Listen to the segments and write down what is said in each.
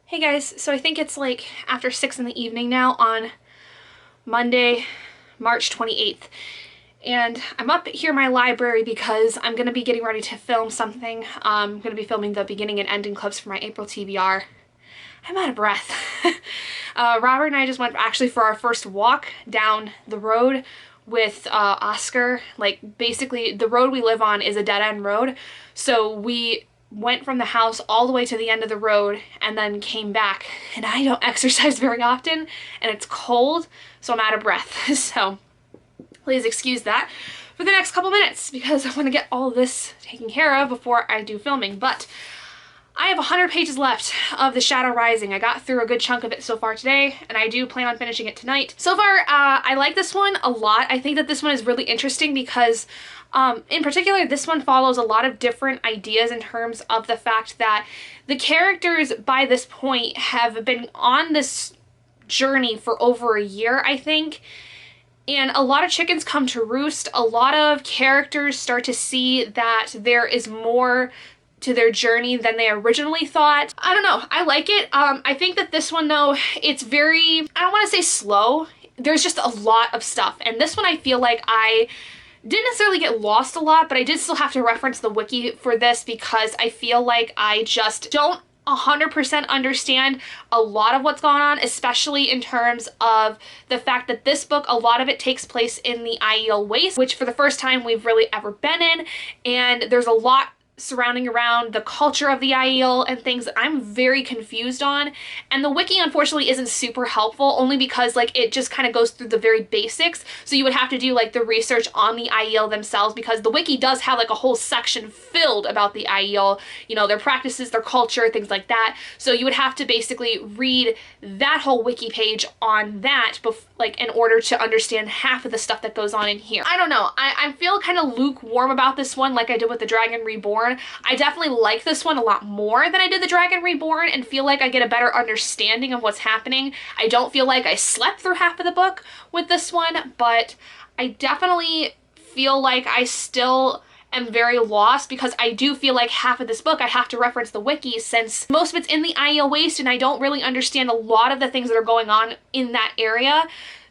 Hey guys, so I think it's like after 6 in the evening now on Monday, March 28th. And I'm up here in my library because I'm going to be getting ready to film something. I'm going to be filming the beginning and ending clips for my April TBR. I'm out of breath. Robert and I just went actually for our first walk down the road with Oscar. Like, basically, the road we live on is a dead-end road. So we went from the house all the way to the end of the road and then came back. And I don't exercise very often, and it's cold, so I'm out of breath. So please excuse that for the next couple minutes because I want to get all of this taken care of before I do filming. But I have 100 pages left of The Shadow Rising. I got through a good chunk of it so far today, and I do plan on finishing it tonight. So far, I like this one a lot. I think that this one is really interesting because, in particular, this one follows a lot of different ideas in terms of the fact that the characters, by this point, have been on this journey for over a year, I think. And a lot of chickens come to roost. A lot of characters start to see that there is more to their journey than they originally thought. I don't know. I like it. I think that this one, though, it's very, I don't want to say slow. There's just a lot of stuff. And this one, I feel like I didn't necessarily get lost a lot, but I did still have to reference the wiki for this because I feel like I just don't 100% understand a lot of what's going on, especially in terms of the fact that this book, a lot of it takes place in the IEL Waste, which for the first time we've really ever been in, and there's a lot surrounding around the culture of the IEL and things that I'm very confused on. And the wiki, unfortunately, isn't super helpful, only because, like, it just kind of goes through the very basics. So you would have to do, like, the research on the IEL themselves, because the wiki does have, like, a whole section filled about the IEL, you know, their practices, their culture, things like that. So you would have to basically read that whole wiki page on that, like, in order to understand half of the stuff that goes on in here. I don't know. I feel kind of lukewarm about this one, like I did with The Dragon Reborn. I definitely like this one a lot more than I did The Dragon Reborn and feel like I get a better understanding of what's happening. I don't feel like I slept through half of the book with this one, but I definitely feel like I still am very lost because I do feel like half of this book I have to reference the wiki since most of it's in the IEL Waste and I don't really understand a lot of the things that are going on in that area.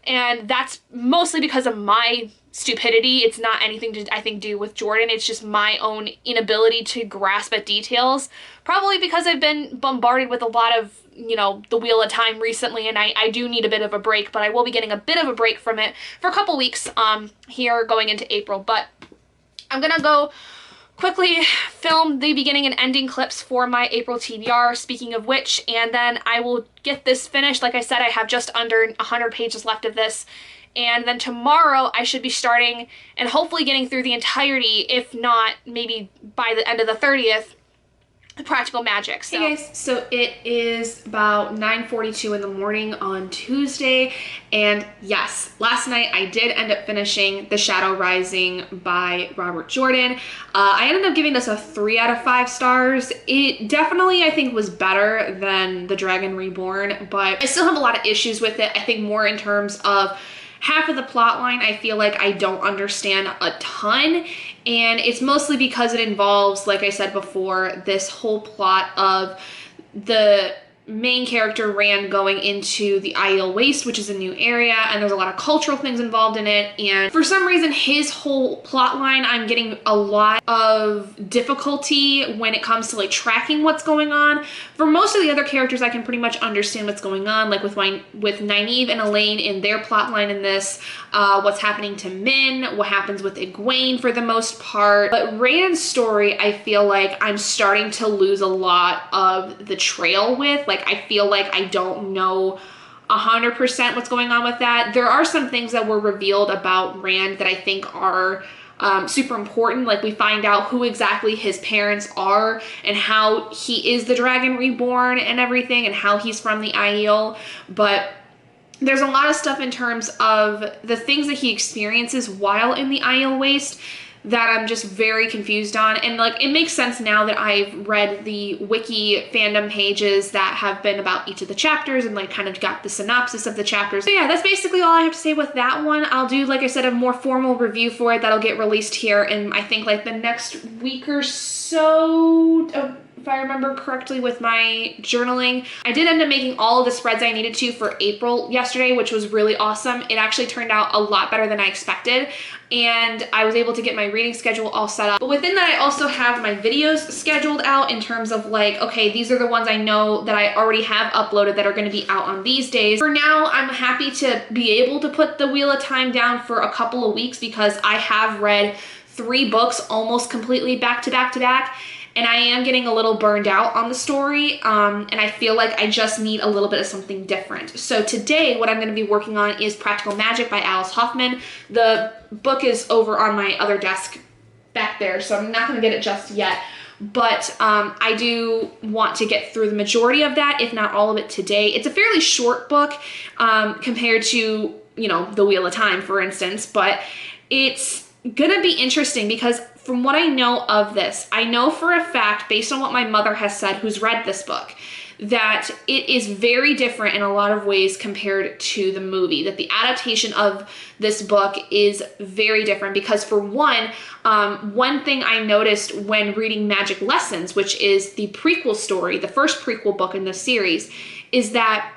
And that's mostly because of my stupidity. It's not anything to, I think, do with Jordan. It's just my own inability to grasp at details. Probably because I've been bombarded with a lot of, you know, the Wheel of Time recently, and I do need a bit of a break, but I will be getting a bit of a break from it for a couple weeks here going into April. But I'm gonna go quickly film the beginning and ending clips for my April TBR, speaking of which, and then I will get this finished. Like I said, I have just under 100 pages left of this, and then tomorrow I should be starting and hopefully getting through the entirety, if not maybe by the end of the 30th, the Practical Magic. So. Hey guys, so it is about 9:42 in the morning on Tuesday, and yes, last night I did end up finishing The Shadow Rising by Robert Jordan. I ended up giving this a 3 out of 5 stars. It definitely, I think, was better than The Dragon Reborn, but I still have a lot of issues with it. I think more in terms of half of the plot line I feel like I don't understand a ton, and it's mostly because it involves, like I said before, this whole plot of the main character Rand going into the IEL Waste, which is a new area, and there's a lot of cultural things involved in it, and for some reason his whole plot line I'm getting a lot of difficulty when it comes to, like, tracking what's going on. For most of the other characters I can pretty much understand what's going on, like with Nynaeve and Elaine in their plot line in this, what's happening to Min, what happens with Egwene for the most part. But Rand's story I feel like I'm starting to lose a lot of the trail with. Like, I feel like I don't know 100% what's going on with that. There are some things that were revealed about Rand that I think are super important. Like, we find out who exactly his parents are and how he is the Dragon Reborn and everything, and how he's from the IEL. But there's a lot of stuff in terms of the things that he experiences while in the IEL Waste that I'm just very confused on. And, like, it makes sense now that I've read the wiki fandom pages that have been about each of the chapters and, like, kind of got the synopsis of the chapters. So yeah, that's basically all I have to say with that one. I'll do, like I said, a more formal review for it that'll get released here in, I think, like, the next week or so, if I remember correctly, with my journaling. I did end up making all of the spreads I needed to for April yesterday, which was really awesome. It actually turned out a lot better than I expected, and I was able to get my reading schedule all set up. But within that, I also have my videos scheduled out in terms of like, okay, these are the ones I know that I already have uploaded that are going to be out on these days. For now, I'm happy to be able to put the Wheel of Time down for a couple of weeks because I have read 3 books almost completely back to back to back. And I am getting a little burned out on the story, and I feel like I just need a little bit of something different. So today, what I'm going to be working on is Practical Magic by Alice Hoffman. The book is over on my other desk back there, so I'm not going to get it just yet. But I do want to get through the majority of that, if not all of it today. It's a fairly short book compared to, you know, The Wheel of Time, for instance, but it's gonna be interesting because from what I know of this, I know for a fact, based on what my mother has said, who's read this book, that it is very different in a lot of ways compared to the movie, that the adaptation of this book is very different because for one thing I noticed when reading Magic Lessons, which is the prequel story, the first prequel book in the series, is that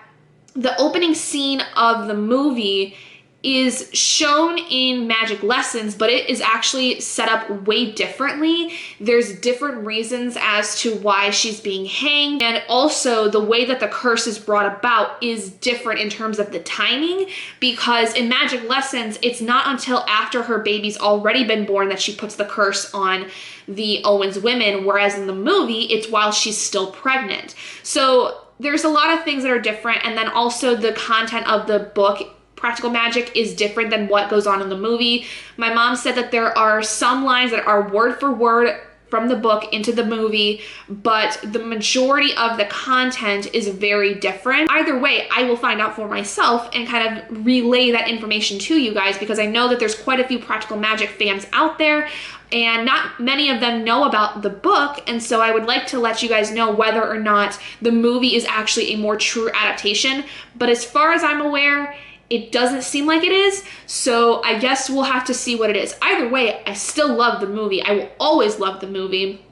the opening scene of the movie is shown in Magic Lessons, but it is actually set up way differently. There's different reasons as to why she's being hanged, and also the way that the curse is brought about is different in terms of the timing, because in Magic Lessons, it's not until after her baby's already been born that she puts the curse on the Owens women, whereas in the movie, it's while she's still pregnant. So there's a lot of things that are different, and then also the content of the book Practical Magic is different than what goes on in the movie. My mom said that there are some lines that are word for word from the book into the movie, but the majority of the content is very different. Either way, I will find out for myself and kind of relay that information to you guys because I know that there's quite a few Practical Magic fans out there and not many of them know about the book, and so I would like to let you guys know whether or not the movie is actually a more true adaptation, but as far as I'm aware, it doesn't seem like it is, so I guess we'll have to see what it is. Either way, I still love the movie. I will always love the movie.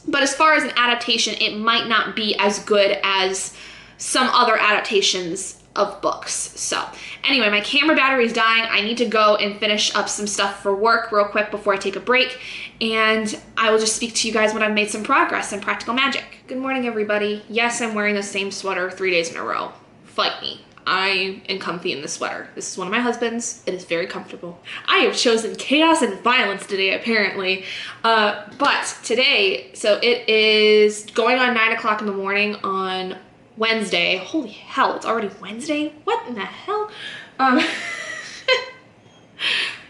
But as far as an adaptation, it might not be as good as some other adaptations of books. So anyway, my camera battery is dying. I need to go and finish up some stuff for work real quick before I take a break. And I will just speak to you guys when I've made some progress in Practical Magic. Good morning, everybody. Yes, I'm wearing the same sweater 3 days in a row. Fight me. I am comfy in this sweater. This is one of my husband's. It is very comfortable. I have chosen chaos and violence today, apparently. But today, so it is going on 9 o'clock in the morning on Wednesday. Holy hell, it's already Wednesday? What in the hell?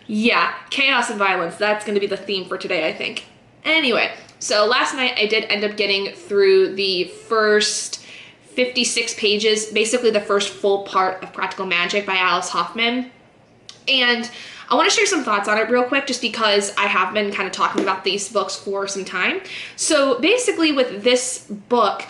Yeah, chaos and violence. That's going to be the theme for today, I think. Anyway, so last night I did end up getting through the first 56 pages, basically the first full part of Practical Magic by Alice Hoffman. And I want to share some thoughts on it real quick just because I have been kind of talking about these books for some time. So basically with this book,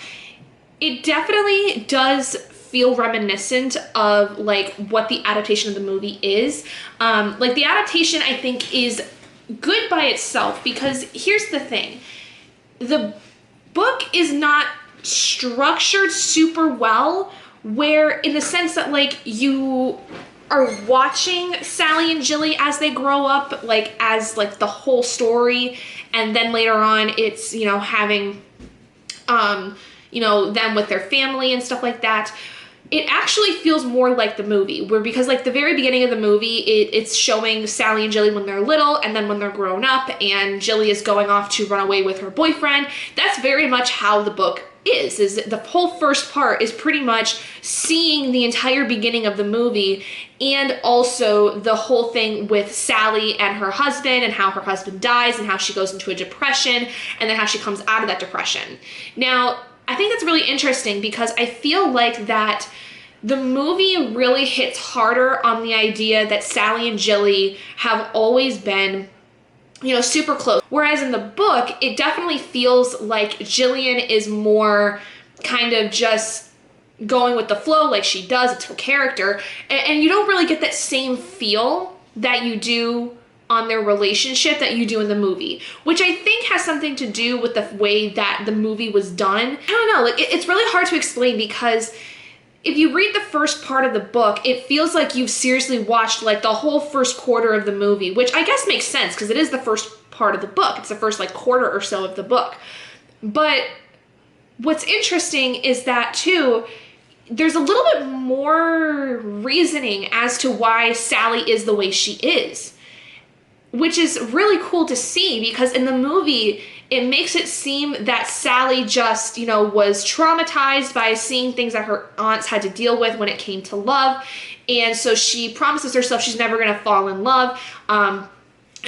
it definitely does feel reminiscent of like what the adaptation of the movie is. Like the adaptation I think is good by itself because here's the thing. The book is not structured super well, where in the sense that like you are watching Sally and Jilly as they grow up, like as like the whole story, and then later on it's, you know, having you know, them with their family and stuff like that. It actually feels more like the movie, where because like the very beginning of the movie, it's showing Sally and Jilly when they're little and then when they're grown up and Jilly is going off to run away with her boyfriend. That's very much how the book is the whole first part is pretty much seeing the entire beginning of the movie and also the whole thing with Sally and her husband and how her husband dies and how she goes into a depression and then how she comes out of that depression. Now, I think that's really interesting because I feel like that the movie really hits harder on the idea that Sally and Jilly have always been, you know, super close. Whereas in the book, it definitely feels like Jillian is more kind of just going with the flow like she does. It's her character. And you don't really get that same feel that you do on their relationship that you do in the movie, which I think has something to do with the way that the movie was done. I don't know, like it's really hard to explain, because if you read the first part of the book, it feels like you've seriously watched like the whole first quarter of the movie, which I guess makes sense because it is the first part of the book. It's the first like quarter or so of the book. But what's interesting is that too, there's a little bit more reasoning as to why Sally is the way she is, which is really cool to see, because in the movie, it makes it seem that Sally just, you know, was traumatized by seeing things that her aunts had to deal with when it came to love. And so she promises herself she's never going to fall in love,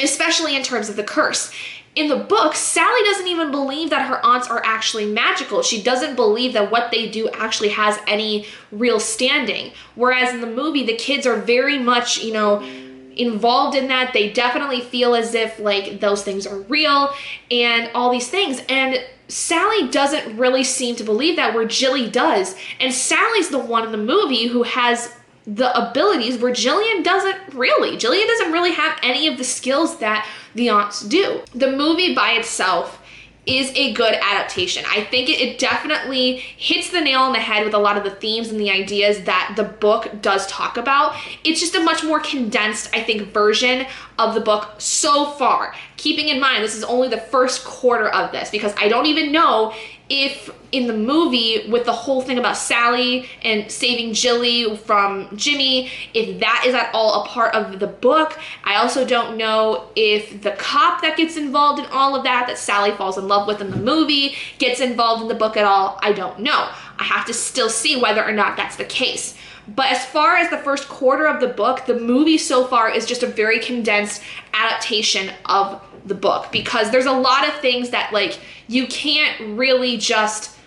especially in terms of the curse. In the book, Sally doesn't even believe that her aunts are actually magical. She doesn't believe that what they do actually has any real standing. Whereas in the movie, the kids are very much, you know, involved in that. They definitely feel as if like those things are real and all these things. And Sally doesn't really seem to believe that, where Jilly does. And Sally's the one in the movie who has the abilities where Jillian doesn't really. Jillian doesn't really have any of the skills that the aunts do. The movie by itself is a good adaptation. I think it definitely hits the nail on the head with a lot of the themes and the ideas that the book does talk about. It's just a much more condensed, I think, version of the book so far. Keeping in mind, this is only the first quarter of this, because I don't even know if in the movie, with the whole thing about Sally and saving Jilly from Jimmy, if that is at all a part of the book. I also don't know if the cop that gets involved in all of that Sally falls in love with in the movie, gets involved in the book at all. I don't know. I have to still see whether or not that's the case. But as far as the first quarter of the book, the movie so far is just a very condensed adaptation of the book, because there's a lot of things that like you can't really just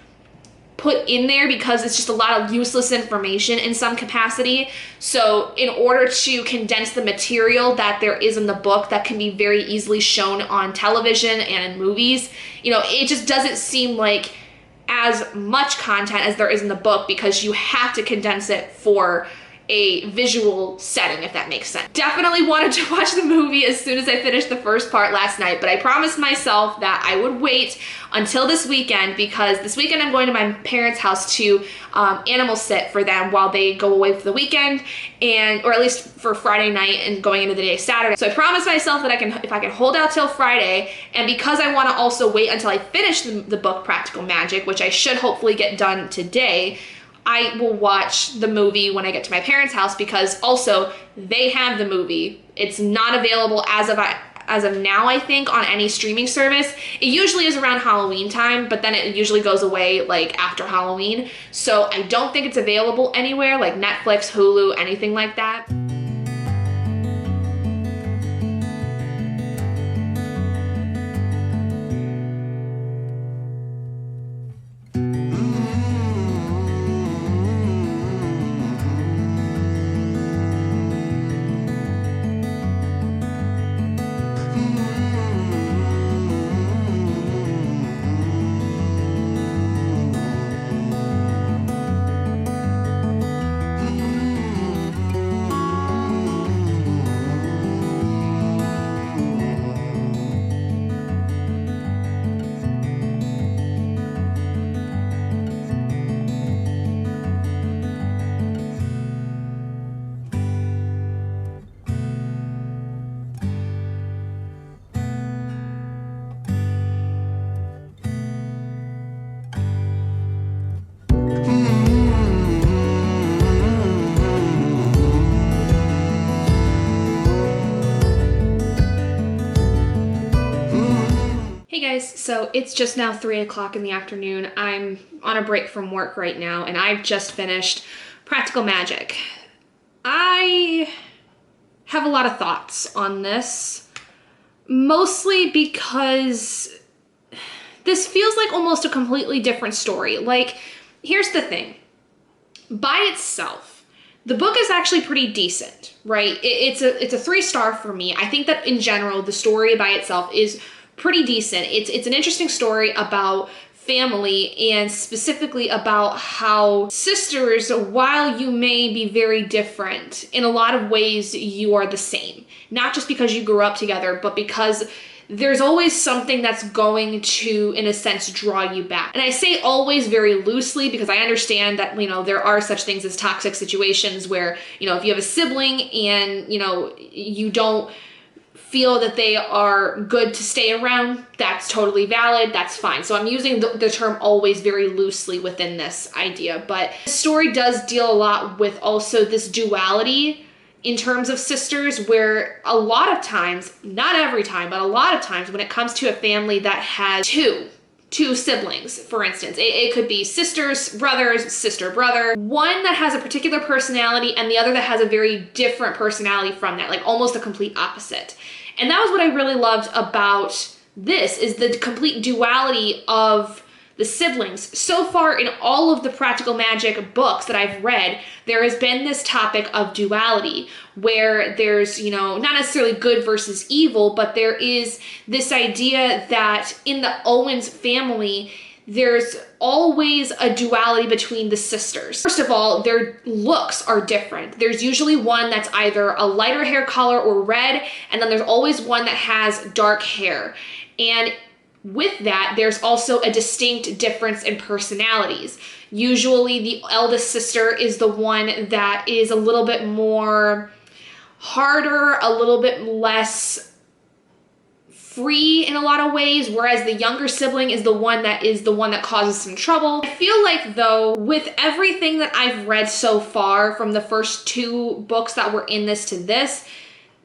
put in there because it's just a lot of useless information in some capacity. So in order to condense the material that there is in the book that can be very easily shown on television and in movies, you know, it just doesn't seem like as much content as there is in the book, because you have to condense it for a visual setting, if that makes sense. Definitely wanted to watch the movie as soon as I finished the first part last night, but I promised myself that I would wait until this weekend, because this weekend I'm going to my parents' house to animal sit for them while they go away for the weekend, or at least for Friday night and going into the day Saturday. So I promised myself that if I can hold out till Friday, and because I want to also wait until I finish the book Practical Magic, which I should hopefully get done today, I will watch the movie when I get to my parents' house, because also they have the movie. It's not available as of now, I think, on any streaming service. It usually is around Halloween time, but then it usually goes away like after Halloween. So I don't think it's available anywhere like Netflix, Hulu, anything like that. So it's just now 3 o'clock in the afternoon. I'm on a break from work right now, and I've just finished Practical Magic. I have a lot of thoughts on this, mostly because this feels like almost a completely different story. Like, here's the thing. By itself, the book is actually pretty decent, right? It's a 3-star for me. I think that in general, the story by itself is pretty decent. It's an interesting story about family, and specifically about how sisters, while you may be very different, in a lot of ways you are the same. Not just because you grew up together, but because there's always something that's going to, in a sense, draw you back. And I say always very loosely because I understand that, there are such things as toxic situations where, if you have a sibling and, you don't feel that they are good to stay around, that's totally valid, that's fine. So I'm using the term always very loosely within this idea, but the story does deal a lot with also this duality in terms of sisters, where a lot of times, not every time, but a lot of times when it comes to a family that has two siblings, for instance, it could be sisters, brothers, sister, brother, one that has a particular personality and the other that has a very different personality from that, like almost a complete opposite. And that was what I really loved about this, is the complete duality of the siblings. So far in all of the practical magic books that I've read, there has been this topic of duality where there's, not necessarily good versus evil, but there is this idea that in the Owens family, there's always a duality between the sisters. First of all, their looks are different. There's usually one that's either a lighter hair color or red, and then there's always one that has dark hair. And with that, there's also a distinct difference in personalities. Usually the eldest sister is the one that is a little bit more harder, a little bit less free in a lot of ways, whereas the younger sibling is the one that causes some trouble. I feel like, though, with everything that I've read so far from the first two books that were in this to this,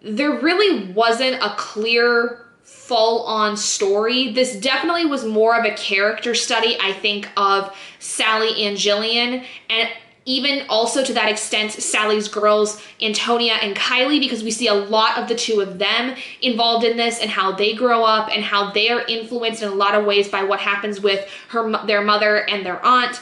there really wasn't a clear full-on story. This definitely was more of a character study, I think, of Sally and Jillian, and even also to that extent Sally's girls, Antonia and Kylie, because we see a lot of the two of them involved in this and how they grow up and how they are influenced in a lot of ways by what happens with their mother and their aunt.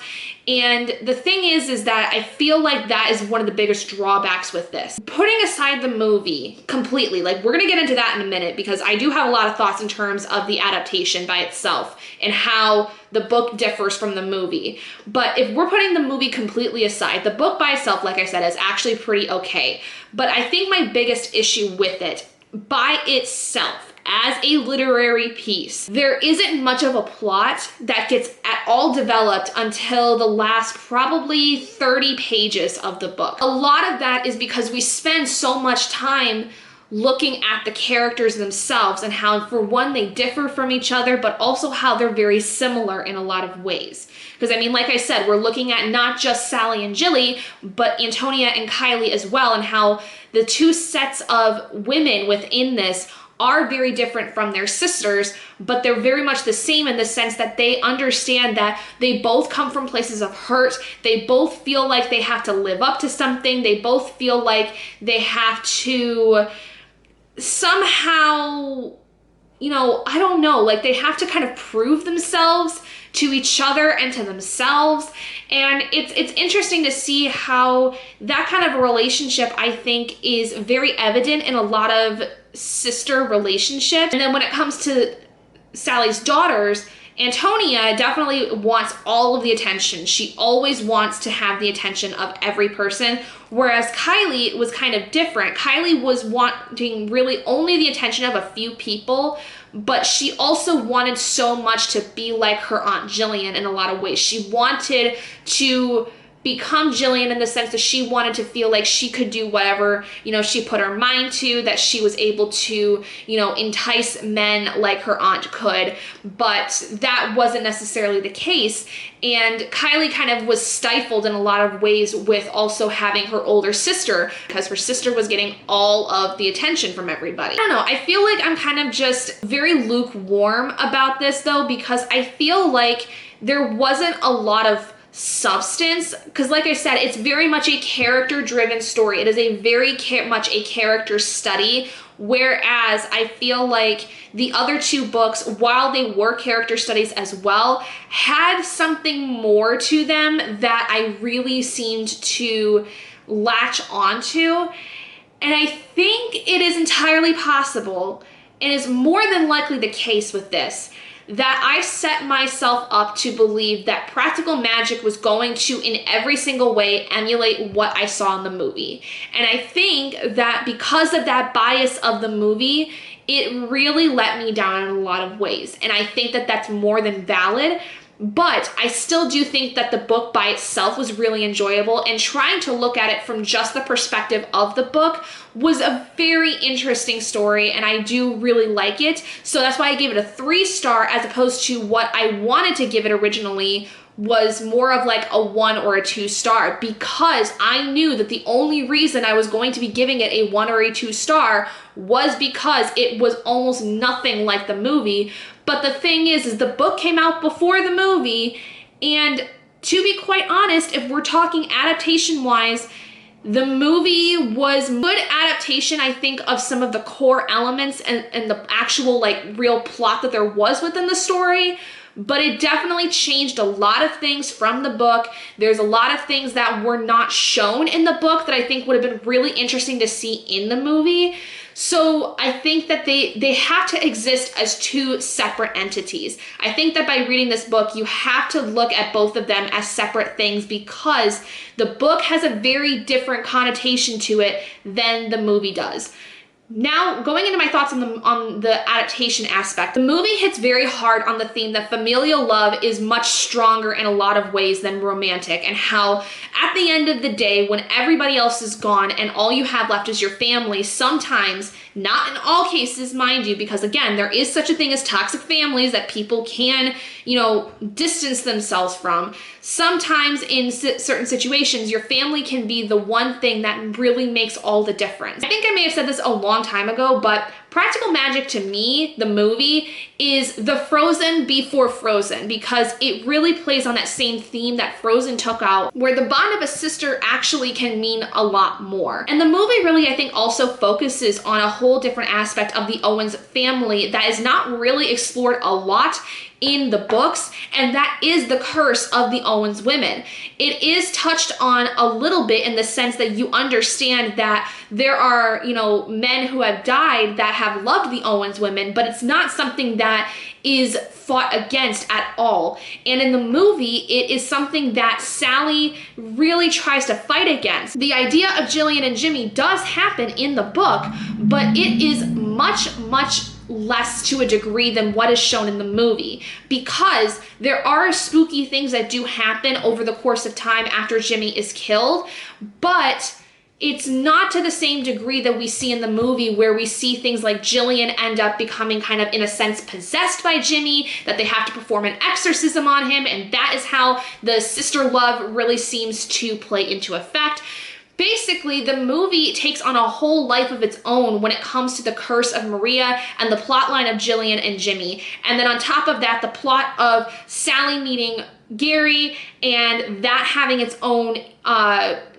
And the thing is that I feel like that is one of the biggest drawbacks with this. Putting aside the movie completely, like we're gonna get into that in a minute because I do have a lot of thoughts in terms of the adaptation by itself and how the book differs from the movie. But if we're putting the movie completely aside, the book by itself, like I said, is actually pretty okay. But I think my biggest issue with it by itself, as a literary piece, there isn't much of a plot that gets at all developed until the last probably 30 pages of the book. A lot of that is because we spend so much time looking at the characters themselves and how, for one, they differ from each other, but also how they're very similar in a lot of ways. Because, I mean, like I said, we're looking at not just Sally and Jilly, but Antonia and Kylie as well, and how the two sets of women within this are very different from their sisters, but they're very much the same in the sense that they understand that they both come from places of hurt. They both feel like they have to live up to something. They both feel like they have to somehow, I don't know, like they have to kind of prove themselves to each other and to themselves. And it's interesting to see how that kind of a relationship, I think, is very evident in a lot of sister relationships. And then when it comes to Sally's daughters, Antonia definitely wants all of the attention. She always wants to have the attention of every person, whereas Kylie was kind of different. Kylie was wanting really only the attention of a few people, but she also wanted so much to be like her Aunt Jillian in a lot of ways. She wanted to become Jillian in the sense that she wanted to feel like she could do whatever, she put her mind to, that she was able to, entice men like her aunt could, but that wasn't necessarily the case. And Kylie kind of was stifled in a lot of ways with also having her older sister, because her sister was getting all of the attention from everybody. I don't know, I feel like I'm kind of just very lukewarm about this though, because I feel like there wasn't a lot of substance, because like I said, it's very much a character-driven story. It is a very much a character study, whereas I feel like the other two books, while they were character studies as well, had something more to them that I really seemed to latch onto. And I think it is entirely possible and is more than likely the case with this, that I set myself up to believe that practical magic was going to, in every single way, emulate what I saw in the movie. And I think that because of that bias of the movie, it really let me down in a lot of ways. And I think that that's more than valid. But I still do think that the book by itself was really enjoyable, and trying to look at it from just the perspective of the book was a very interesting story, and I do really like it. So that's why I gave it a 3-star, as opposed to what I wanted to give it originally was more of like a 1 or a 2-star, because I knew that the only reason I was going to be giving it a 1 or a 2-star was because it was almost nothing like the movie. But the thing is the book came out before the movie, and to be quite honest, if we're talking adaptation-wise, the movie was good adaptation, I think, of some of the core elements and the actual like real plot that there was within the story. But it definitely changed a lot of things from the book. There's a lot of things that were not shown in the book that I think would have been really interesting to see in the movie. So I think that they have to exist as 2 separate entities. I think that by reading this book, you have to look at both of them as separate things, because the book has a very different connotation to it than the movie does. Now, going into my thoughts on the adaptation aspect, the movie hits very hard on the theme that familial love is much stronger in a lot of ways than romantic, and how at the end of the day, when everybody else is gone and all you have left is your family, sometimes, not in all cases, mind you, because again, there is such a thing as toxic families that people can, distance themselves from. Sometimes in certain situations, your family can be the one thing that really makes all the difference. I think I may have said this a long time ago, but Practical Magic to me, the movie, is the Frozen before Frozen, because it really plays on that same theme that Frozen took out, where the bond of a sister actually can mean a lot more. And the movie really, I think, also focuses on a whole different aspect of the Owens family that is not really explored a lot in the books, and that is the curse of the Owens women. It is touched on a little bit in the sense that you understand that there are, men who have died that have loved the Owens women, but it's not something that is fought against at all. And in the movie, it is something that Sally really tries to fight against. The idea of Jillian and Jimmy does happen in the book, but it is much, much less to a degree than what is shown in the movie, because there are spooky things that do happen over the course of time after Jimmy is killed, but it's not to the same degree that we see in the movie, where we see things like Jillian end up becoming kind of, in a sense, possessed by Jimmy, that they have to perform an exorcism on him, and that is how the sister love really seems to play into effect. Basically, the movie takes on a whole life of its own when it comes to the curse of Maria and the plot line of Jillian and Jimmy. And then on top of that, the plot of Sally meeting Gary and that having its own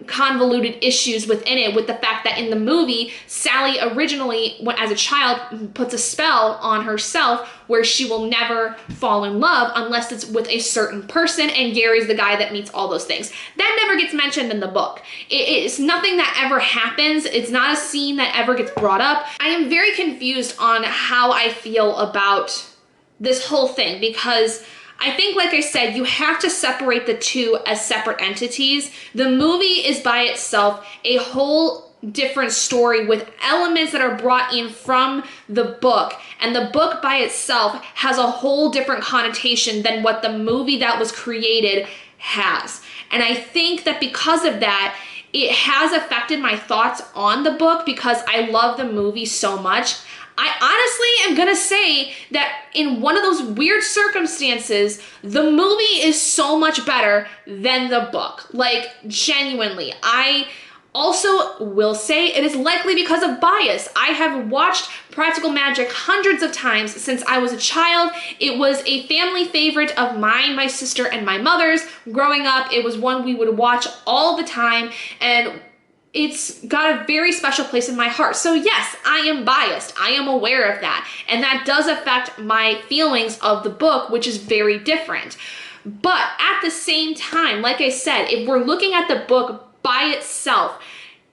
convoluted issues within it, with the fact that in the movie, Sally originally, as a child, puts a spell on herself where she will never fall in love unless it's with a certain person, and Gary's the guy that meets all those things. That never gets mentioned in the book. It's nothing that ever happens. It's not a scene that ever gets brought up. I am very confused on how I feel about this whole thing, because I think, like I said, you have to separate the two as separate entities. The movie is by itself a whole different story with elements that are brought in from the book, and the book by itself has a whole different connotation than what the movie that was created has. And I think that because of that, it has affected my thoughts on the book, because I love the movie so much. I honestly am gonna say that in one of those weird circumstances, the movie is so much better than the book. Like, genuinely. I also will say it is likely because of bias. I have watched Practical Magic hundreds of times since I was a child. It was a family favorite of mine, my sister, and my mother's. Growing up, it was one we would watch all the time, and it's got a very special place in my heart. So yes, I am biased. I am aware of that. And that does affect my feelings of the book, which is very different. But at the same time, like I said, if we're looking at the book by itself,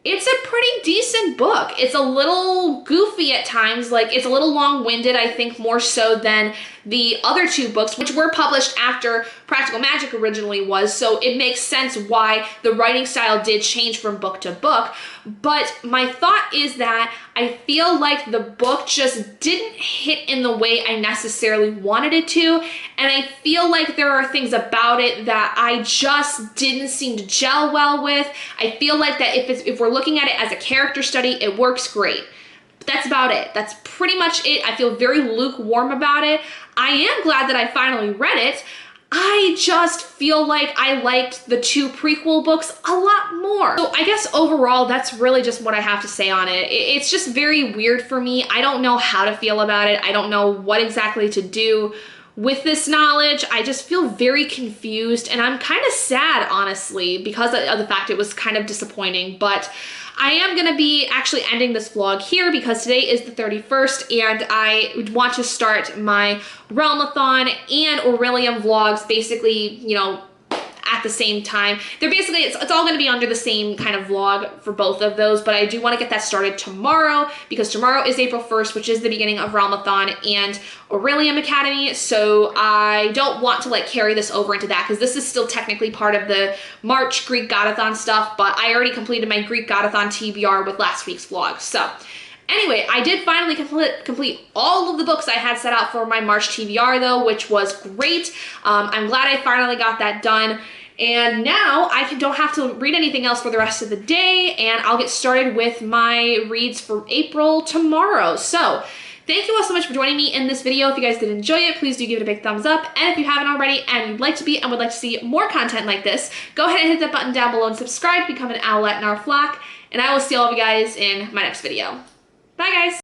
It's a pretty decent book. It's a little goofy at times, like it's a little long-winded, I think more so than the other two books, which were published after Practical Magic originally was, so it makes sense why the writing style did change from book to book. But my thought is that I feel like the book just didn't hit in the way I necessarily wanted it to, and I feel like there are things about it that I just didn't seem to gel well with. I feel like that if we're looking at it as a character study, it works great. But that's about it. That's pretty much it. I feel very lukewarm about it. I am glad that I finally read it. I just feel like I liked the two prequel books a lot more. So I guess overall, that's really just what I have to say on it. It's just very weird for me. I don't know how to feel about it. I don't know what exactly to do with this knowledge. I just feel very confused, and I'm kind of sad, honestly, because of the fact it was kind of disappointing. But I am going to be actually ending this vlog here because today is the 31st, and I want to start my Realmathon and Aurelium vlogs basically, you know, at the same time. They're basically, it's all going to be under the same kind of vlog for both of those, but I do want to get that started tomorrow because tomorrow is April 1st, which is the beginning of Realmathon and Aurelium Academy, so I don't want to like carry this over into that because this is still technically part of the March GreekGodathon stuff, but I already completed my GreekGodathon TBR with last week's vlog. So anyway, I did finally complete all of the books I had set out for my March TBR though, which was great. I'm glad I finally got that done. And now I don't have to read anything else for the rest of the day, and I'll get started with my reads for April tomorrow. So thank you all so much for joining me in this video. If you guys did enjoy it, please do give it a big thumbs up. And if you haven't already and you'd like to be and would like to see more content like this, go ahead and hit that button down below and subscribe to become an owlet in our flock. And I will see all of you guys in my next video. Bye guys!